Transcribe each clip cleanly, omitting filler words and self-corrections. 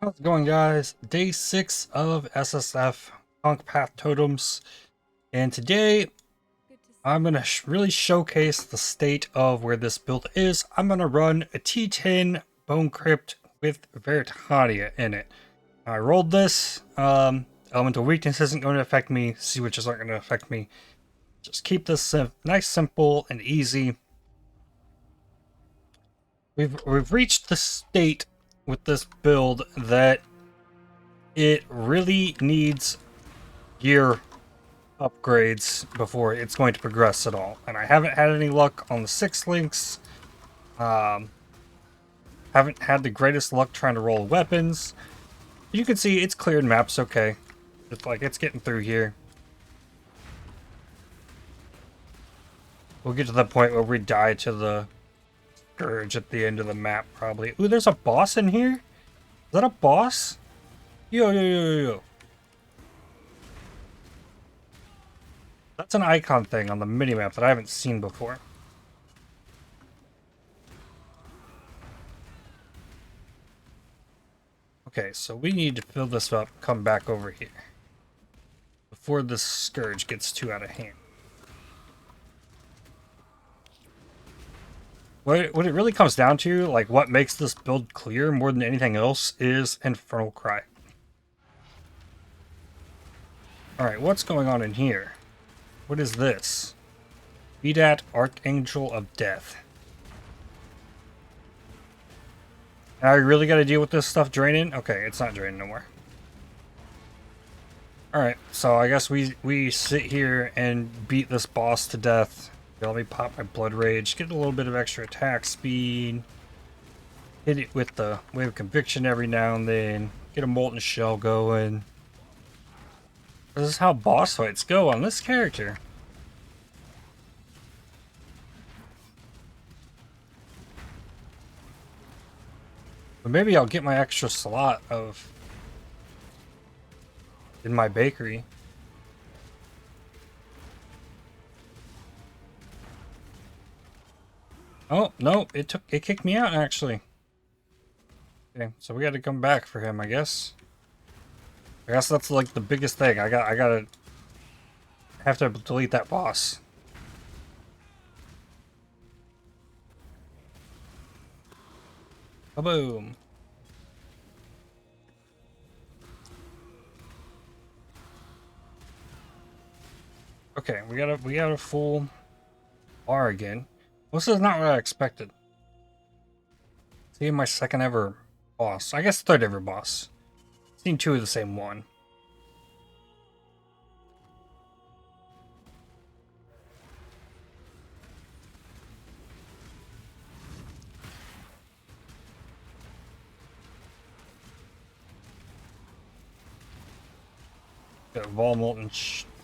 How's it going, guys? Day 6 of SSF Conc Path Totems, and today I'm going to really showcase the state of where this build is. I'm going to run a T10 Bone Crypt with Veritania in it. I rolled this. Elemental Weakness isn't going to affect me. Sea Witches aren't going to affect me. Just keep this nice, simple, and easy. We've reached the state with this build that it really needs gear upgrades before it's going to progress at all. And I haven't had any luck on the 6 links. Haven't had the greatest luck trying to roll weapons. You can see it's cleared maps okay. It's getting through here. We'll get to the point where we die to the Scourge at the end of the map, probably. Ooh, there's a boss in here? Is that a boss? Yo. That's an icon thing on the minimap that I haven't seen before. Okay, so we need to fill this up, come back over here before the Scourge gets too out of hand. What it really comes down to, like what makes this build clear more than anything else, is Infernal Cry. Alright, what's going on in here? What is this? Vedat, Archangel of Death. Now I really gotta deal with this stuff draining? Okay, it's not draining no more. Alright, so I guess we sit here and beat this boss to death. Let me pop my Blood Rage, get a little bit of extra attack speed. Hit it with the Wave of Conviction every now and then. Get a Molten Shell going. This is how boss fights go on this character. But maybe I'll get my extra slot in my bakery. Oh, no, it kicked me out actually. Okay, so we gotta come back for him, I guess. I guess that's like the biggest thing. I gotta have to delete that boss. Boom. Okay, we got a full bar again. This is not what I expected. See, my second ever boss. I guess third ever boss. Seen 2 of the same one. Got a Vol Molten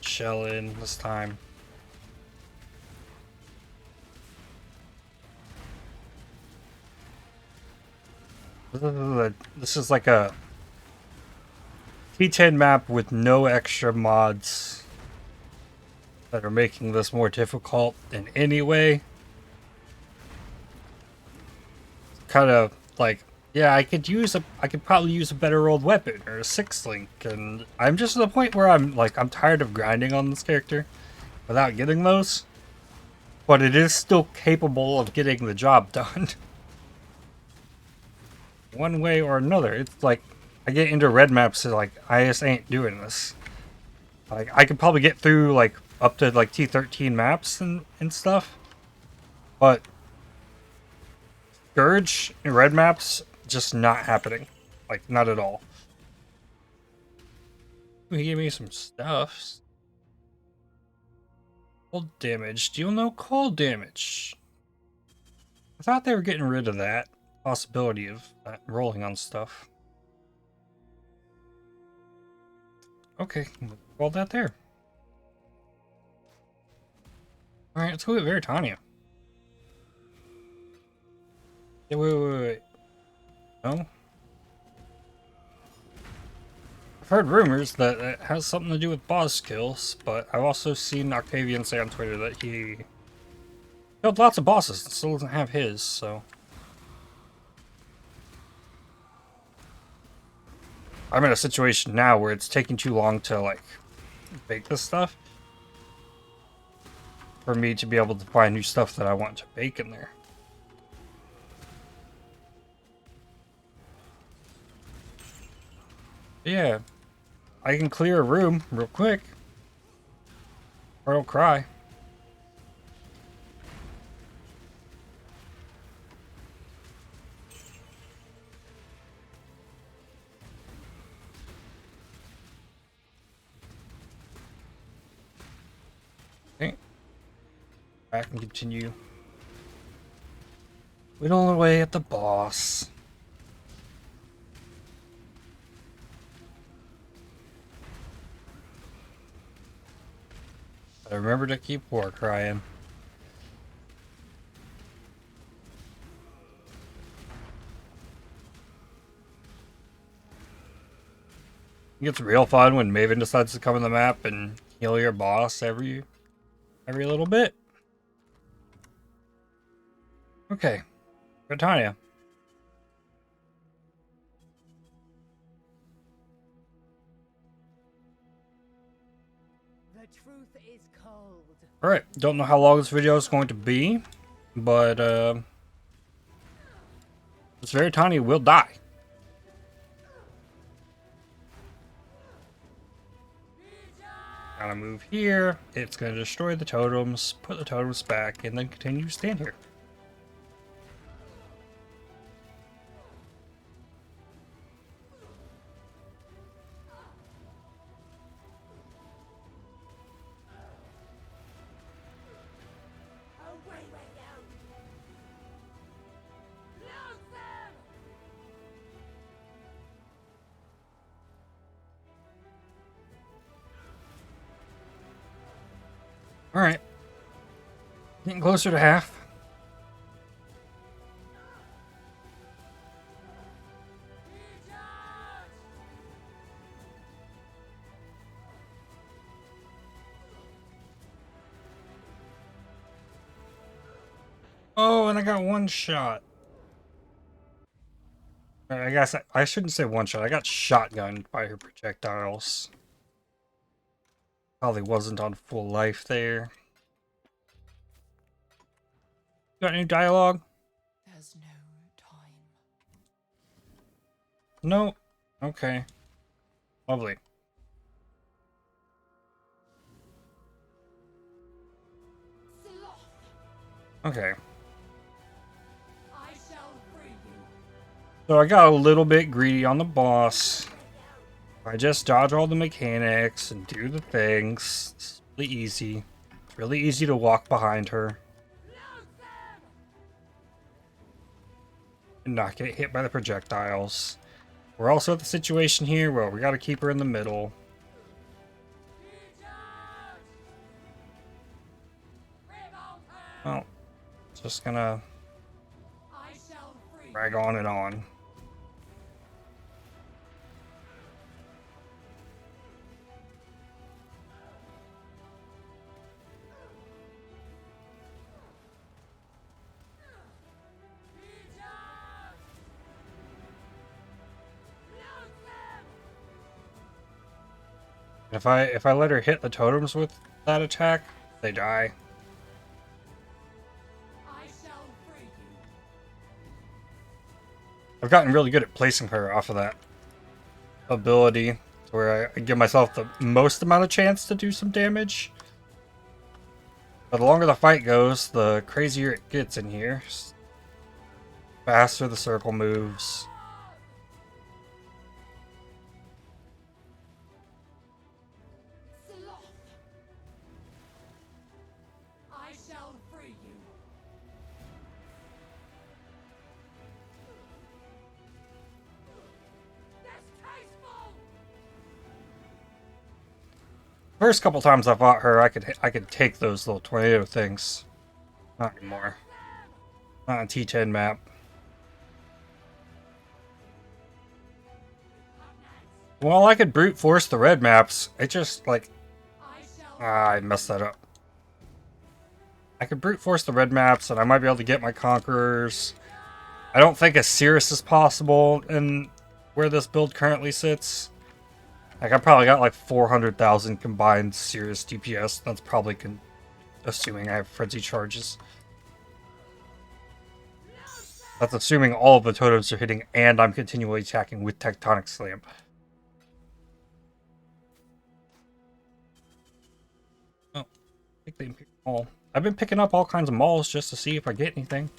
Shell in this time. This is like a T10 map with no extra mods that are making this more difficult in any way. Kind of like, yeah, I could probably use a better old weapon or a 6 link, and I'm just at the point where I'm tired of grinding on this character without getting those. But it is still capable of getting the job done. One way or another. It's like I get into red maps and like I just ain't doing this. Like I could probably get through like up to like T13 maps and stuff. But Scourge and red maps just not happening. Like not at all. He gave me some stuff. Cold damage. Deal no cold damage. I thought they were getting rid of that possibility of that rolling on stuff. Okay, roll that there. Alright, let's go with Veritania. Hey, wait. No? I've heard rumors that it has something to do with boss kills, but I've also seen Octavian say on Twitter that he killed lots of bosses and still doesn't have his, so... I'm in a situation now where it's taking too long to, like, bake this stuff. For me to be able to find new stuff that I want to bake in there. Yeah. I can clear a room real quick. Or don't cry. Okay. I can continue whittling away at the boss. I remember to keep war crying. It gets real fun when Maven decides to come in the map and heal your boss every little bit. Okay, Veritania. The truth is cold. Alright, don't know how long this video is going to be, but this Veritania will die. Gotta move here, it's gonna destroy the totems, put the totems back, and then continue to stand here. Alright. Getting closer to half. Oh, and I got one shot. I guess I shouldn't say one shot. I got shotgunned by her projectiles. Probably wasn't on full life there. Got any dialogue? There's no time. No. Okay. Lovely. Okay. I shall free you. So I got a little bit greedy on the boss. I just dodge all the mechanics and do the things. It's really easy. It's really easy to walk behind her. And not get hit by the projectiles. We're also at the situation here where we gotta keep her in the middle. Well, just gonna drag on and on. If I let her hit the totems with that attack, they die. I've gotten really good at placing her off of that ability, to where I give myself the most amount of chance to do some damage. But the longer the fight goes, the crazier it gets in here. Faster the circle moves. First couple times I fought her, I could take those little tornado things. Not anymore. Not on T10 map. Well, I could brute force the red maps. It just like I messed that up. I could brute force the red maps, and I might be able to get my conquerors. I don't think a Cirrus is possible in where this build currently sits. Like, I probably got like 400,000 combined serious DPS. That's probably assuming I have frenzy charges. That's assuming all of the totems are hitting and I'm continually attacking with Tectonic Slam. Oh, pick the Imperial Maul. I've been picking up all kinds of mauls just to see if I get anything.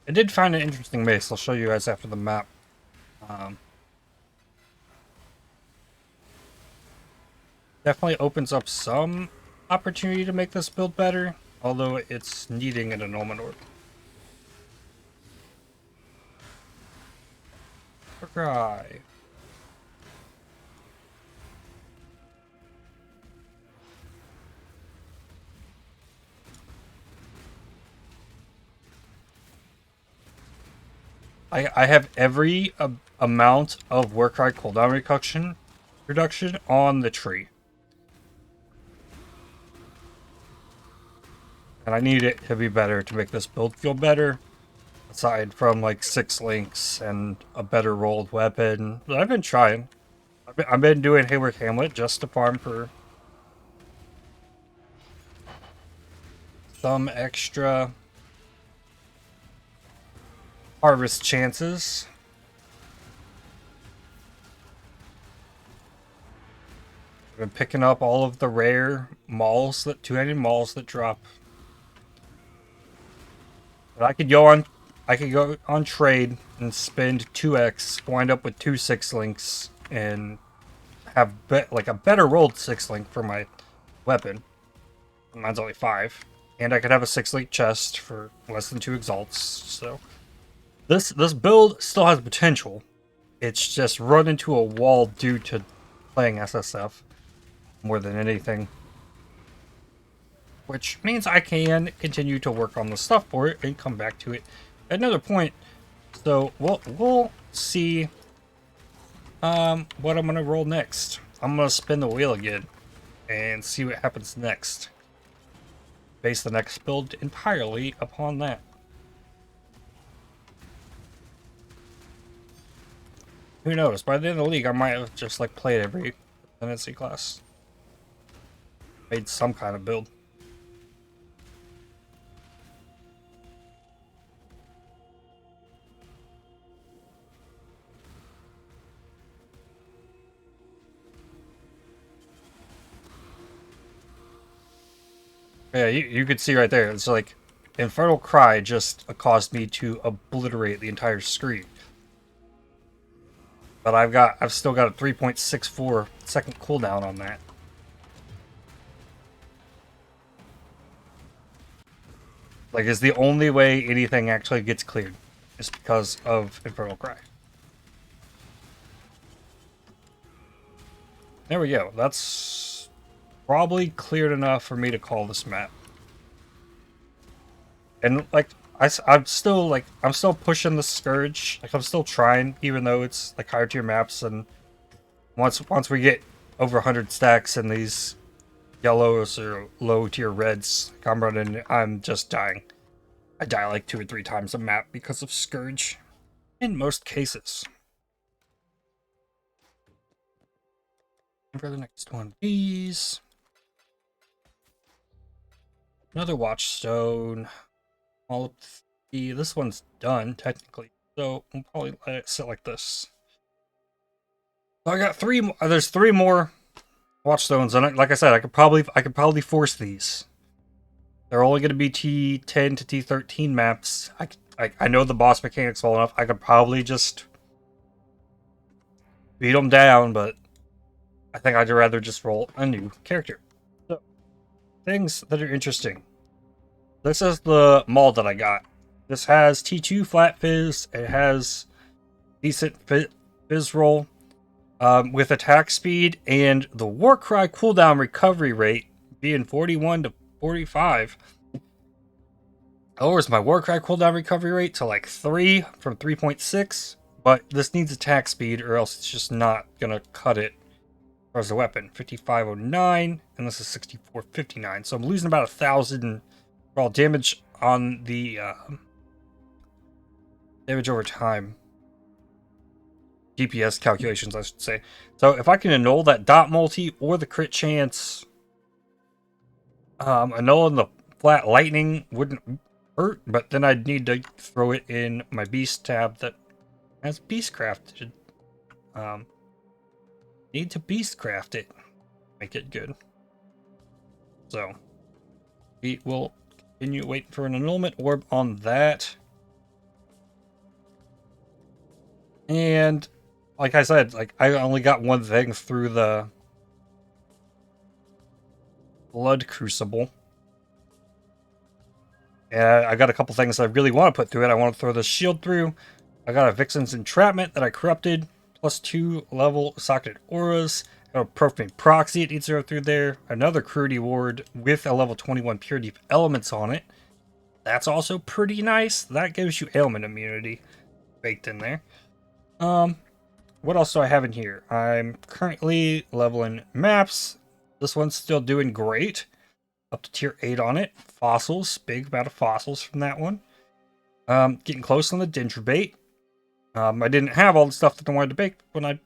I did find an interesting base. I'll show you guys after the map. Definitely opens up some opportunity to make this build better, although it's needing an annulment orb. Cry. I have every amount of Warcry cooldown reduction on the tree. And I need it to be better to make this build feel better. Aside from like 6 links and a better rolled weapon. But I've been trying. I've been doing Hayward Hamlet just to farm for some extra harvest chances. I've been picking up all of the rare mauls, that 2-handed mauls that drop. But I could go on trade and spend 2x, wind up with 2 6 links, and have like a better rolled 6 link for my weapon. Mine's only 5, and I could have a 6 link chest for less than 2 exalts. So this build still has potential. It's just run into a wall due to playing SSF more than anything. Which means I can continue to work on the stuff for it and come back to it at another point. So we'll see what I'm gonna roll next. I'm gonna spin the wheel again and see what happens next. Base the next build entirely upon that. Who knows? By the end of the league, I might have just like played every tendency class. Made some kind of build. Yeah, you could see right there. It's like Infernal Cry just caused me to obliterate the entire screen. But I've still got a 3.64 second cooldown on that. Like, it's the only way anything actually gets cleared is because of Infernal Cry. There we go. That's probably cleared enough for me to call this map. And like I'm still pushing the Scourge. Like, I'm still trying, even though it's like higher tier maps. And once we get over 100 stacks in these yellows or low tier reds, like, I'm just dying. I die like 2 or 3 times a map because of Scourge, in most cases. And for the next one of these, another Watchstone. All up this one's done technically, so we'll probably let it sit like this. So I got 3. There's 3 more Watchstones, and like I said, I could probably force these. They're only going to be T10 to T13 maps. I know the boss mechanics well enough. I could probably just beat them down, but I think I'd rather just roll a new character. So, things that are interesting. This is the maul that I got. This has T2 flat fizz. It has decent fizz roll with attack speed, and the Warcry cooldown recovery rate being 41 to 45. Lowers my Warcry cooldown recovery rate to like 3 from 3.6, But this needs attack speed or else it's just not gonna cut it as a weapon. 5509, and this is 6459. So I'm losing about 1,000 raw damage on the damage over time. DPS calculations, I should say. So if I can annul that dot multi or the crit chance, annulling the flat lightning wouldn't hurt, but then I'd need to throw it in my beast tab that has beastcrafted. Need to beastcraft it, make it good. So we will continue waiting for an annulment orb on that. And like I said, like I only got one thing through the blood crucible. And I got a couple things I really want to put through it. I want to throw the shield through. I got a Vixen's Entrapment that I corrupted. Plus 2 level socketed auras. I got a Profane Proxy it needs to go through there. Another Cruelty Ward with a level 21 Purity of Elements on it. That's also pretty nice. That gives you ailment immunity baked in there. What else do I have in here? I'm currently leveling maps. This one's still doing great. Up to tier 8 on it. Fossils, big amount of fossils from that one. Getting close on the Dendrobate. I didn't have all the stuff that I wanted to bake when I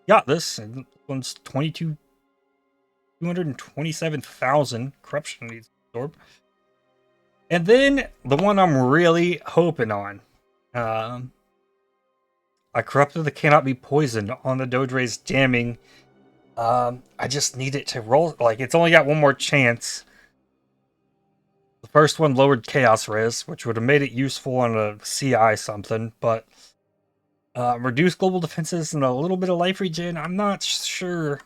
got this. And this one's 227,000 corruption needs to absorb. And then the one I'm really hoping on. I corrupted the Cannot Be Poisoned on the Dodre's Damning. I just need it to roll. Like, it's only got one more chance. The first one lowered Chaos Res, which would have made it useful on a CI something, but reduced global defenses and a little bit of life regen. I'm not sure.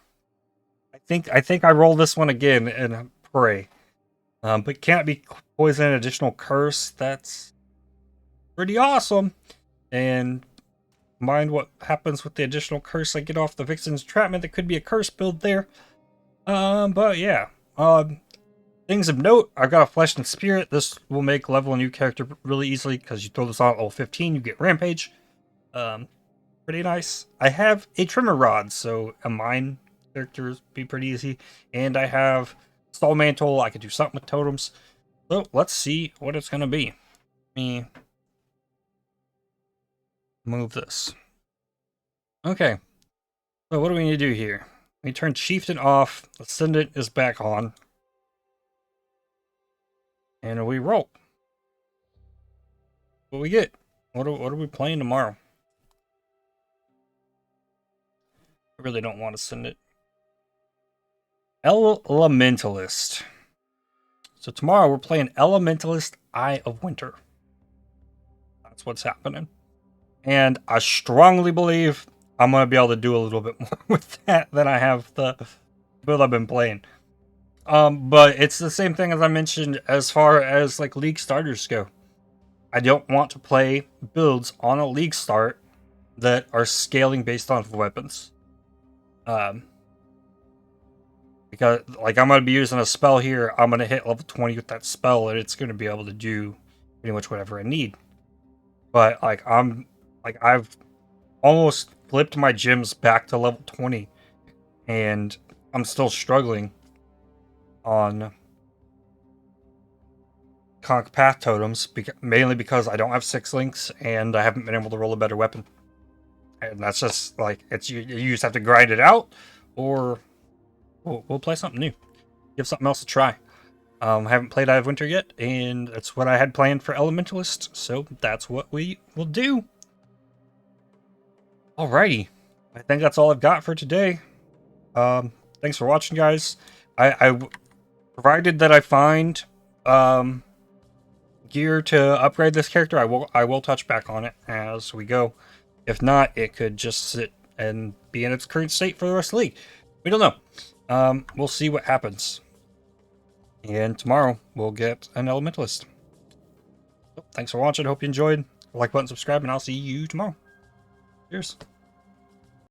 I think I roll this one again and pray. But Can't Be Poisoned, additional curse. That's pretty awesome. And mind what happens with the additional curse I get off the Vixen's Entrapment. That could be a curse build there. But yeah. Things of note, I've got a Flesh and Spirit. This will make level a new character really easily because you throw this on at level 15, you get Rampage. Pretty nice. I have a Trimmer Rod, so a mine character would be pretty easy. And I have Stall Mantle. I could do something with totems. So let's see what it's going to be. Let me move this. Okay. So what do we need to do here? We turn Chieftain off. Ascendant is back on. And we roll. What we get? What are we playing tomorrow? I really don't want to send it. Elementalist. So tomorrow we're playing Elementalist Eye of Winter. That's what's happening. And I strongly believe I'm going to be able to do a little bit more with that than I have the build I've been playing. But it's the same thing as I mentioned as far as like league starters go. I don't want to play builds on a league start that are scaling based on weapons. Because like I'm going to be using a spell here, I'm going to hit level 20 with that spell and it's going to be able to do pretty much whatever I need. But like I've almost flipped my gems back to level 20 and I'm still struggling on Conc Path Totems, mainly because I don't have 6 links and I haven't been able to roll a better weapon. And that's just like, it's you just have to grind it out, or we'll play something new. Give something else a try. I haven't played Eye of Winter yet, and that's what I had planned for Elementalist, so that's what we will do. Alrighty. I think that's all I've got for today. Thanks for watching, guys. I provided that I find gear to upgrade this character, I will touch back on it as we go. If not, it could just sit and be in its current state for the rest of the league. We don't know. We'll see what happens. And tomorrow we'll get an Elementalist. So, thanks for watching. Hope you enjoyed. Like button, subscribe, and I'll see you tomorrow. Cheers.